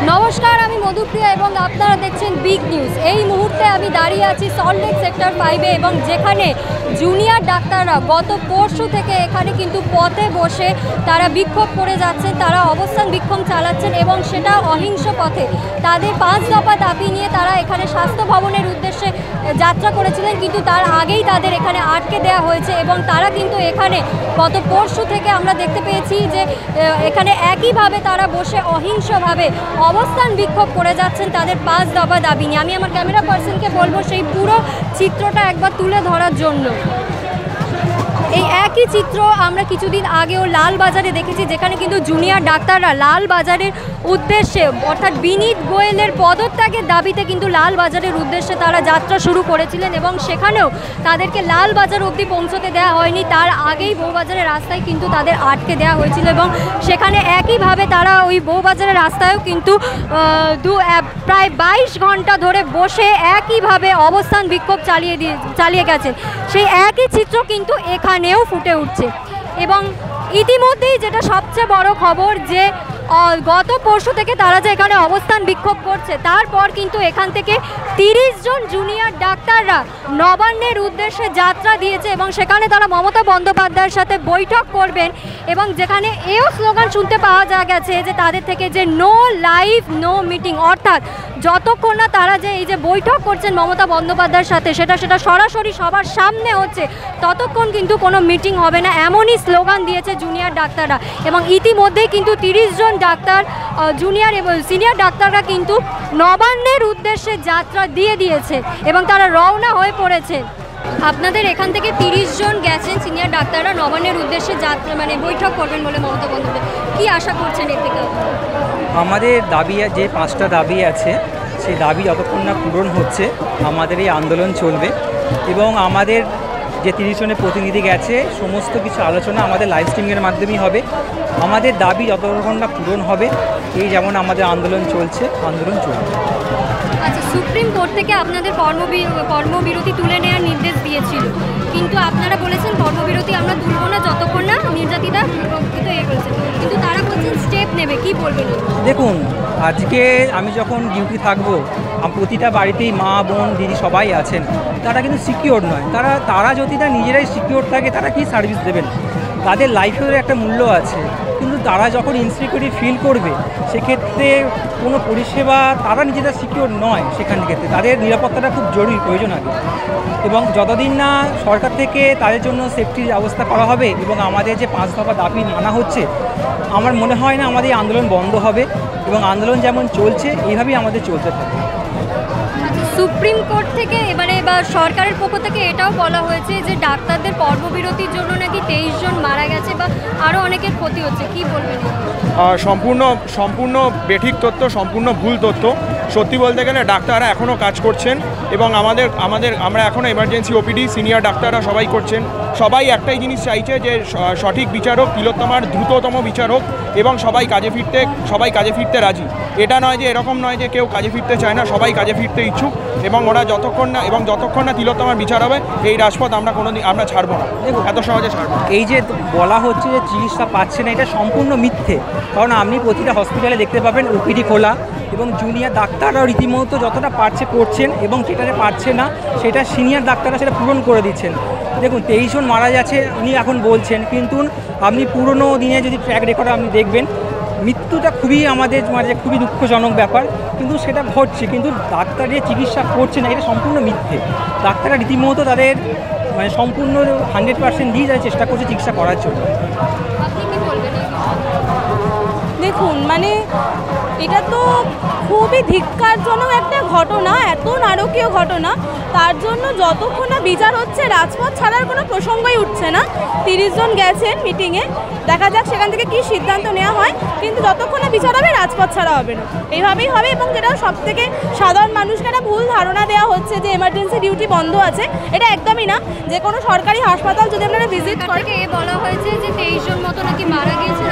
নমস্কার, আমি মধুপ্রিয়া এবং আপনারা দেখছেন বিগ নিউজ। এই মুহূর্তে আমি দাঁড়িয়ে আছি সল্টলেক সেক্টর 5-এ এবং যেখানে জুনিয়র ডাক্তাররা গত পরশু থেকে এখানে কিন্তু পথে বসে তারা বিক্ষোভ করে যাচ্ছেন, তারা অবস্থান বিক্ষোভ চালাচ্ছেন এবং সেটা অহিংস পথে। তাদের 5 দফা দাবি নিয়ে তারা এখানে স্বাস্থ্য ভবনের উদ্দেশ্যে যাত্রা করেছিলেন, কিন্তু তার আগেই তাদের এখানে আটকে দেওয়া হয়েছে এবং তারা কিন্তু এখানে গত পরশু থেকে আমরা দেখতে পেয়েছি যে এখানে একইভাবে তারা বসে অহিংসভাবে অবস্থান বিক্ষোভ করে যাচ্ছেন তাদের 5 দফা দাবি নিয়ে। আমি আমার ক্যামেরা পার্সনকে বলবো সেই পুরো চিত্রটা একবার তুলে ধরার জন্য। এই একই চিত্র আমরা কিছুদিন আগেও লালবাজারে দেখেছি, যেখানে কিন্তু জুনিয়র ডাক্তাররা লালবাজারের উদ্দেশ্যে অর্থাৎ বিনীত গোয়েলের পদত্যাগের দাবিতে কিন্তু লালবাজারের উদ্দেশ্যে তারা যাত্রা শুরু করেছিলেন এবং সেখানেও তাদেরকে লালবাজার অবধি পৌঁছতে দেওয়া হয়নি, তার আগেই বউবাজারের রাস্তায় কিন্তু তাদের আটকে দেওয়া হয়েছিল এবং সেখানে একইভাবে তারা ওই বউবাজারের রাস্তায়ও কিন্তু প্রায় 22 ঘন্টা ধরে বসে একইভাবে অবস্থান বিক্ষোভ চালিয়ে গেছেন। সেই একই চিত্র কিন্তু এখানেও ফুটে উঠছে এবং ইতিমধ্যেই যেটা সবচেয়ে বড় খবর যে গত পরশু থেকে তারা যে এখানে অবস্থান বিক্ষোভ করছে, তারপর কিন্তু এখান থেকে 30 জন জুনিয়র ডাক্তাররা নবান্নের উদ্দেশ্যে যাত্রা দিয়েছে এবং সেখানে তারা মমতা বন্দ্যোপাধ্যায়ের সাথে বৈঠক করবেন এবং যেখানে এও স্লোগান শুনতে পাওয়া গেছে যে তাদের থেকে যে নো লাইভ নো মিটিং, অর্থাৎ যতক্ষণ না তারা যে এই যে বৈঠক করছেন মমতা বন্দ্যোপাধ্যায়ের সাথে সেটা সরাসরি সবার সামনে হচ্ছে, ততক্ষণ কিন্তু কোনো মিটিং হবে না, এমনই স্লোগান দিয়েছে জুনিয়র ডাক্তাররা। এবং ইতিমধ্যেই কিন্তু 30 জন ডাক্তার জুনিয়র এবং সিনিয়র ডাক্তাররা কিন্তু নবান্নের উদ্দেশ্যে যাত্রা দিয়েছে এবং তারা রওনা হয়ে পড়েছে। আপনাদের এখান থেকে 30 জন গেছেন সিনিয়র ডাক্তাররা নবান্নের উদ্দেশ্যে যাত্রা বৈঠক করবেন বলে মমতা বন্দ্যোপাধ্যায়, কী আশা করছেন এর থেকে? আমাদের দাবি যে 5টা দাবি আছে, সেই দাবি যতক্ষণ না পূরণ হচ্ছে আমাদের এই আন্দোলন চলবে এবং আমাদের যে 30 জনের প্রতিনিধি গেছে সমস্ত কিছু আলোচনা আমাদের লাইভ স্ট্রিমিংয়ের মাধ্যমেই হবে। আমাদের দাবি যতক্ষণ না পূরণ হবে এই যেমন আমাদের আন্দোলন চলবে। আচ্ছা, সুপ্রিম কোর্ট থেকে আপনাদের কর্মবিরতি তুলে নেওয়ার নির্দেশ দিয়েছিল, কিন্তু আপনারা বলেছেন কর্মবিরতি আমরা তুলব না যতক্ষণ না নির্যাতিতা সুরক্ষিত করেছেন, কিন্তু তারা বলছেন স্টেপ নেবে, কি বলবেন? দেখুন, আজকে আমি যখন ডিউটি থাকবো, প্রতিটা বাড়িতেই মা বোন দিদি সবাই আছেন, তারা কিন্তু সিকিওর নয়। তারা যদি না নিজেরাই সিকিওর থাকে তারা কি সার্ভিস দেবেন? তাদের লাইফের একটা মূল্য আছে, কিন্তু তারা যখন ইনসিকিউরিটি ফিল করবে সেক্ষেত্রে কোনো পরিষেবা তারা নিজেরা সিকিওর নয়, সেখান ক্ষেত্রে তাদের নিরাপত্তাটা খুব জরুরি, প্রয়োজন আছে। এবং যতদিন না সরকার থেকে তাদের জন্য সেফটির ব্যবস্থা করা হবে এবং আমাদের যে 5 দফা দাবি মানা হচ্ছে, আমার মনে হয় না আমাদের এই আন্দোলন বন্ধ হবে এবং আন্দোলন যেমন চলছে এইভাবেই আমাদের চলতে থাকবে। সুপ্রিম কোর্ট থেকে বা সরকারের পক্ষ থেকে এটাও বলা হয়েছে যে ডাক্তারদের কর্মবিরতির জন্য নাকি 23 জন মারা গেছে বা আরও অনেকের ক্ষতি হচ্ছে, কি বলবেন? সম্পূর্ণ বেঠিক তথ্য, সম্পূর্ণ ভুল তথ্য। সত্যি বলতে গেলে ডাক্তাররা এখনও কাজ করছেন এবং আমরা এখনও এমার্জেন্সি ওপিডি সিনিয়র ডাক্তাররা সবাই করছেন। সবাই একটাই জিনিস চাইছে যে সঠিক বিচার হোক, তিলোত্তমার দ্রুততম বিচার হোক এবং সবাই কাজে ফিরতে রাজি। এটা নয় যে এরকম নয় যে কেউ কাজে ফিরতে চায় না, সবাই কাজে ফিরতে ইচ্ছুক এবং ওরা যতক্ষণ না তিলোত্তমার বিচার হবে এই রাজপথ আমরা ছাড়বো না, এত সহজে ছাড়বো। এই যে বলা হচ্ছে যে চিকিৎসা পাচ্ছে না, এটা সম্পূর্ণ মিথ্যে। কারণ আপনি প্রতিটা হসপিটালে দেখতে পাবেন ওপিডি খোলা এবং জুনিয়র ডাক্তাররাও রীতিমতো যতটা পারছে করছেন এবং যেটাতে পারছে না সেটা সিনিয়র ডাক্তাররা সেটা পূরণ করে দিচ্ছেন। দেখুন, 23 জন মারা যাচ্ছে উনি এখন বলছেন, কিন্তু আপনি পুরনো দিনে যদি ট্র্যাক রেকর্ড আপনি দেখবেন মৃত্যুটা আমাদের খুবই দুঃখজনক ব্যাপার, কিন্তু সেটা ঘটছে, কিন্তু ডাক্তার যে চিকিৎসা করছে না এটা সম্পূর্ণ মিথ্যে। ডাক্তাররা রীতিমতো তাদের সম্পূর্ণ 100% দিয়ে তারা চেষ্টা করছে চিকিৎসা করার জন্য। দেখুন, এটা তো খুবই ধিক্কারজনক একটা ঘটনা, এত নারকীয় ঘটনা। তার জন্য যতক্ষণ না বিচার হচ্ছে রাজপথ ছাড়ার কোনো প্রসঙ্গই উঠছে না। 30 জন গেছেন মিটিংয়ে, দেখা যাক সেখান থেকে কী সিদ্ধান্ত নেওয়া হয়, কিন্তু যতক্ষণ না বিচার হবে রাজপথ ছাড়া হবে না, এইভাবেই হবে। এবং যেটা সবথেকে সাধারণ মানুষকে একটা ভুল ধারণা দেওয়া হচ্ছে যে এমার্জেন্সি ডিউটি বন্ধ আছে, এটা একদমই না। যে কোনো সরকারি হাসপাতাল যদি আপনারা ভিজিট করেন, বলা হয়েছে যে 23 জন মতো নাকি মারা গিয়েছে।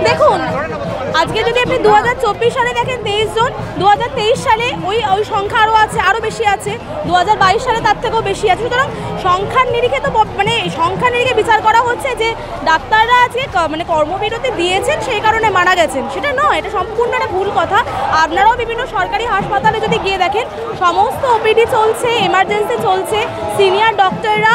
দেখুন, আজকে যদি আপনি 2024 সালে দেখেন 23 জন, 2023 সালে ওই সংখ্যা আরও বেশি আছে, 2022 সালে তার থেকেও বেশি আছে। সুতরাং সংখ্যার নিরিখে তো সংখ্যার নিরিখে বিচার করা হচ্ছে যে ডাক্তাররা আজকে কর্মবিরতি দিয়েছেন সেই কারণে মারা গেছেন, সেটা নয়, এটা সম্পূর্ণ একটা ভুল ভুল কথা। আপনারাও বিভিন্ন সরকারি হাসপাতালে যদি গিয়ে দেখেন সমস্ত ওপিডি চলছে, এমার্জেন্সি চলছে, সিনিয়র ডক্টররা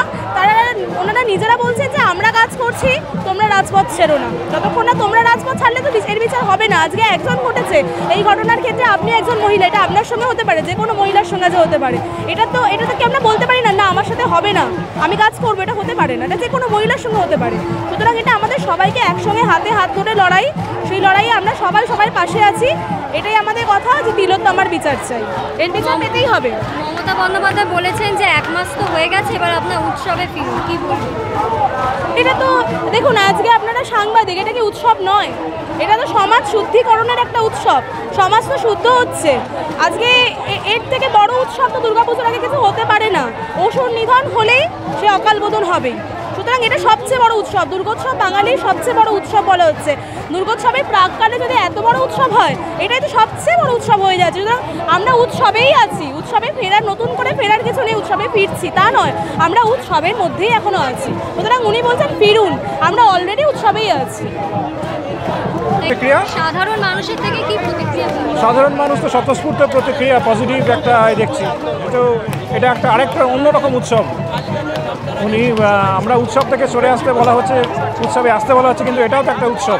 ওনারা নিজেরা বলছেন যে আমরা কাজ করছি, তোমরা রাজপথ ছেড়ো না। যতক্ষণ না তোমরা রাজপথ ছাড়লে তো এর বিচার হবে না। আজকে একজন ঘটেছে, এই ঘটনার ক্ষেত্রে আপনি একজন মহিলা, এটা আপনার সঙ্গে হতে পারে, যে কোনো মহিলার সঙ্গে যে হতে পারে। এটা তো কি আমরা বলতে পারি না, না আমার সাথে হবে না, আমি কাজ করবো, এটা হতে পারে না, এটা যে কোনো মহিলার সঙ্গে হতে পারে। সুতরাং এটা আমাদের সবাইকে একসঙ্গে হাতে হাত ধরে লড়াই, সেই লড়াইয়ে আমরা সবার পাশে আছি। এটাই আমাদের কথা যে তিলোত্তমার বিচার চাই, এর বিচার পেতেই হবে। মমতা বন্দ্যোপাধ্যায় বলেছেন যে 1 মাস তো হয়ে গেছে, এবার আপনার উৎসবে ফিরুন, কি বলবেন? এটা তো দেখুন, আজকে আপনারা সাংবাদিক, এটা কি উৎসব নয়? এটা তো সমাজ শুদ্ধিকরণের একটা উৎসব, সমাজ তো শুদ্ধ হচ্ছে। আজকে এর থেকে বড় উৎসব তো দুর্গাপুজোর আগে কিছু হতে পারে না। অসুর নিধন হলেই সে অকাল বোধন হবেই। সুতরাং এটা সবচেয়ে বড় উৎসব, দুর্গোৎসব বাঙালির সবচেয়ে বড় উৎসব বলা হচ্ছে। দুর্গোৎসবের প্রাককালে যদি এত বড় উৎসব হয়, এটাই তো সবচেয়ে বড় উৎসব হয়ে যাচ্ছে। সুতরাং আমরা উৎসবেই আছি, উৎসবে ফেরার, নতুন করে ফেরার কিছু নেই, উৎসবে ফিরছি তা নয়, আমরা উৎসবের মধ্যেই এখনো আছি। সুতরাং উনি বলছেন ফিরুন, আমরা অলরেডি উৎসবেই আছি। সাধারণ মানুষের থেকে কি প্রতিক্রিয়া? সাধারণ মানুষ তো স্বতঃস্ফূর্ত প্রতিক্রিয়া, পজিটিভ একটা দেখছি। তো এটা একটা আরেকটা অন্যরকম উৎসব। আমরা উৎসব থেকে সরে আসতে বলা হচ্ছে, উৎসবে আসতে বলা হচ্ছে, কিন্তু এটাও তো একটা উৎসব।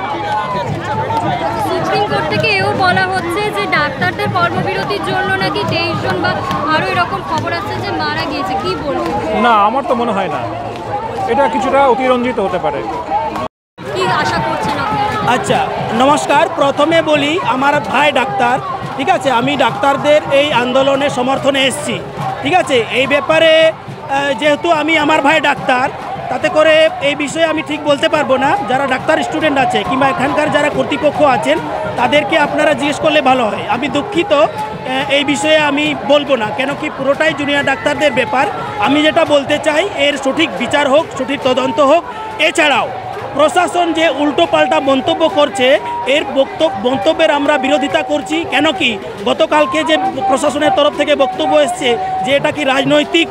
সুপ্রিম কোর্ট থেকে এও বলা হচ্ছে যে ডাক্তারদের কর্মবিরতির জন্য নাকি 23 জন বা আরও এরকম খবর আসছে যে মারা গিয়েছে, কি বলবো? না, আমার তো মনে হয় না, এটা কিছুটা অতিরঞ্জিত হতে পারে। কি আশা করছেন আপনারা? আচ্ছা, নমস্কার। প্রথমে বলি, আমার ভাই ডাক্তার, ঠিক আছে, আমি ডাক্তারদের এই আন্দোলনের সমর্থনে এসেছি, ঠিক আছে। এই ব্যাপারে যেহেতু আমার ভাই ডাক্তার, তাতে করে এই বিষয়ে আমি ঠিক বলতে পারবো না। যারা ডাক্তার স্টুডেন্ট আছে কিংবা এখানকার যারা কর্তৃপক্ষ আছেন, তাদেরকে আপনারা জিজ্ঞেস করলে ভালো হয়। আমি দুঃখিত, এই বিষয়ে আমি বলবো না, কেন কি পুরোটাই জুনিয়র ডাক্তারদের ব্যাপার। আমি যেটা বলতে চাই, এর সঠিক বিচার হোক, সঠিক তদন্ত হোক। এছাড়াও প্রশাসন যে উল্টোপাল্টা মন্তব্য করছে, এর মন্তব্যের আমরা বিরোধিতা করছি। কেন কি গতকালকে যে প্রশাসনের তরফ থেকে বক্তব্য এসছে যে এটা কি রাজনৈতিক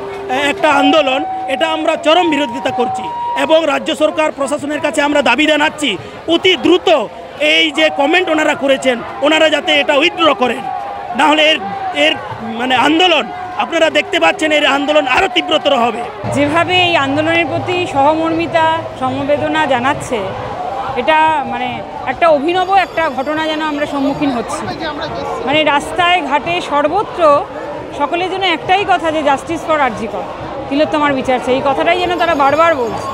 একটা আন্দোলন, এটা আমরা চরম বিরোধিতা করছি। এবং রাজ্য সরকার প্রশাসনের কাছে আমরা দাবি জানাচ্ছি, অতি দ্রুত এই যে কমেন্ট ওনারা করেছেন, ওনারা যাতে এটা উইথড্র করেন, না হলে এর মানে আন্দোলন, আপনারা দেখতে পাচ্ছেন, এর আন্দোলন আরও তীব্রতর হবে। যেভাবে এই আন্দোলনের প্রতি সহমর্মিতা, সমবেদনা জানাচ্ছে, এটা মানে একটা অভিনব একটা ঘটনা যেন আমরা সম্মুখীন হচ্ছি। মানে রাস্তায় ঘাটে সর্বত্র সকলের জন্য একটাই কথা, যে জাস্টিস ফর আরজি কর, তিলোত্তমার বিচার চাই। এই কথাটাই যেন তারা বারবার বলছে।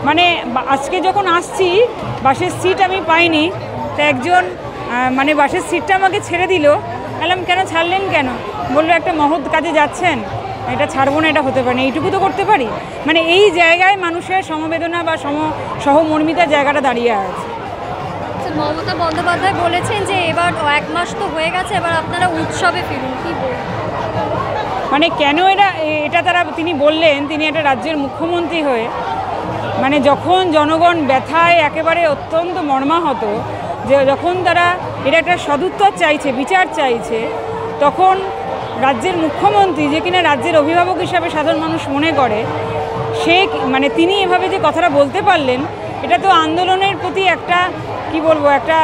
মানে আজকে যখন আসছি, বাসের সিট আমি পাইনি, তা একজন মানে বাসের সিটটা আমাকে ছেড়ে দিল। বললাম, কেন ছাড়লেন কেন? বললো, একটা মহৎ কাজে যাচ্ছেন, এটা ছাড়বো না, এটা হতে পারে না, এইটুকু তো করতে পারি। মানে এই জায়গায় মানুষের সমবেদনা বা সহমর্মিতার জায়গাটা দাঁড়িয়ে আছে। মমতা বন্দ্যোপাধ্যায় বলেছেন যে এবার 1 মাস তো হয়ে গেছে, এবার আপনারা উৎসবে ফিরুন, কি বলবেন? মানে কেন এটা তিনি বললেন, তিনি একটা রাজ্যের মুখ্যমন্ত্রী হয়ে, মানে যখন জনগণ ব্যথায় একেবারে অত্যন্ত মর্মাহত, যে যখন তারা এটা একটা সদুত্তর চাইছে, বিচার চাইছে, তখন রাজ্যের মুখ্যমন্ত্রী, যে কিনা রাজ্যের অভিভাবক হিসাবে সাধারণ মানুষ মনে করে, সে মানে তিনি এভাবে যে কথাটা বলতে পারলেন, এটা তো আন্দোলনের প্রতি একটা কি বলবো, একটা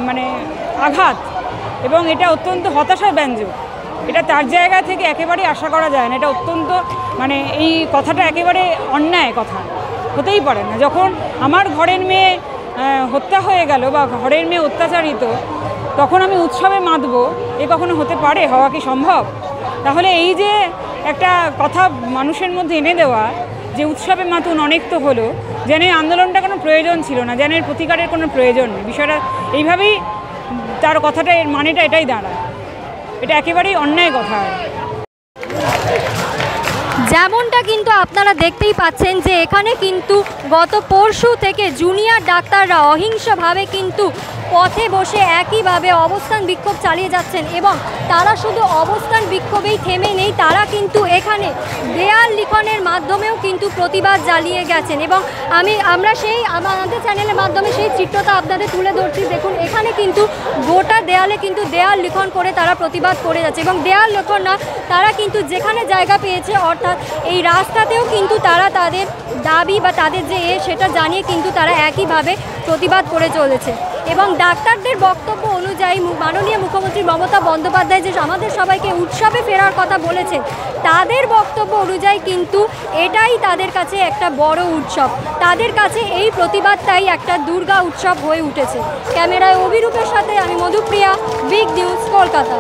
মানে আঘাত, এবং এটা অত্যন্ত হতাশাব্যঞ্জক। এটা তার জায়গা থেকে একেবারেই আশা করা যায় না। এটা অত্যন্ত মানে এই কথাটা একেবারে অন্যায় কথা, হতেই পারে না। যখন আমার ঘরের মেয়ে হত্যা হয়ে গেল বা ঘরের মেয়ে অত্যাচারিত, তখন আমি উৎসবে মাতবো, এ কখনো হতে পারে? হওয়া কি সম্ভব? তাহলে এই যে একটা কথা মানুষের মধ্যে এনে দেওয়া, যে উৎসবে মাতুন, অনেক তো হলো, যেন আন্দোলনটা কোনো প্রয়োজন ছিল না, যেন এর প্রতিকারের কোনো প্রয়োজন নেই, বিষয়টা এইভাবেই তার কথাটা, এর মানেটা এটাই দাঁড়ায়। এটা একেবারেই অন্যায় কথা। যেমনটা কিন্তু আপনারা দেখতেই পাচ্ছেন যে এখানে কিন্তু গত পরশু থেকে জুনিয়র ডাক্তাররা অহিংসভাবে কিন্তু পথে বসে একইভাবে অবস্থান বিক্ষোভ চালিয়ে যাচ্ছেন, এবং তারা শুধু অবস্থান বিক্ষোভেই থেমে নেই, তারা কিন্তু এখানে দেয়াল লিখনের মাধ্যমেও কিন্তু প্রতিবাদ জ্বালিয়ে গেছেন। এবং আমরা সেই আমাদের চ্যানেলের মাধ্যমে সেই চিত্রটা আপনাদের তুলে ধরছি। দেখুন, এখানে কিন্তু গোটা দেয়ালে কিন্তু দেয়াল লিখন করে তারা প্রতিবাদ করে যাচ্ছে, এবং দেয়াল লিখন না, তারা কিন্তু যেখানে জায়গা পেয়েছে, অর্থাৎ এই রাস্তাতেও কিন্তু তারা তাদের দাবি বা তাদের যে সেটা জানিয়ে কিন্তু তারা একইভাবে প্রতিবাদ করে চলেছে। এবং ডাক্তারদের বক্তব্য অনুযায়ী অনুযায়ী মাননীয় মুখ্যমন্ত্রী মমতা বন্দ্যোপাধ্যায় যে আমাদের সবাইকে উৎসবে ফেরার কথা বলেছেন, তাদের বক্তব্য অনুযায়ী কিন্তু এটাই তাদের কাছে একটা বড় উৎসব। তাদের কাছে এই প্রতিবাদটাই একটা দুর্গা উৎসব হয়ে উঠেছে। ক্যামেরায় অভিরূপের সাথে আমি মধুপ্রিয়া, বিগ নিউজ, কলকাতা।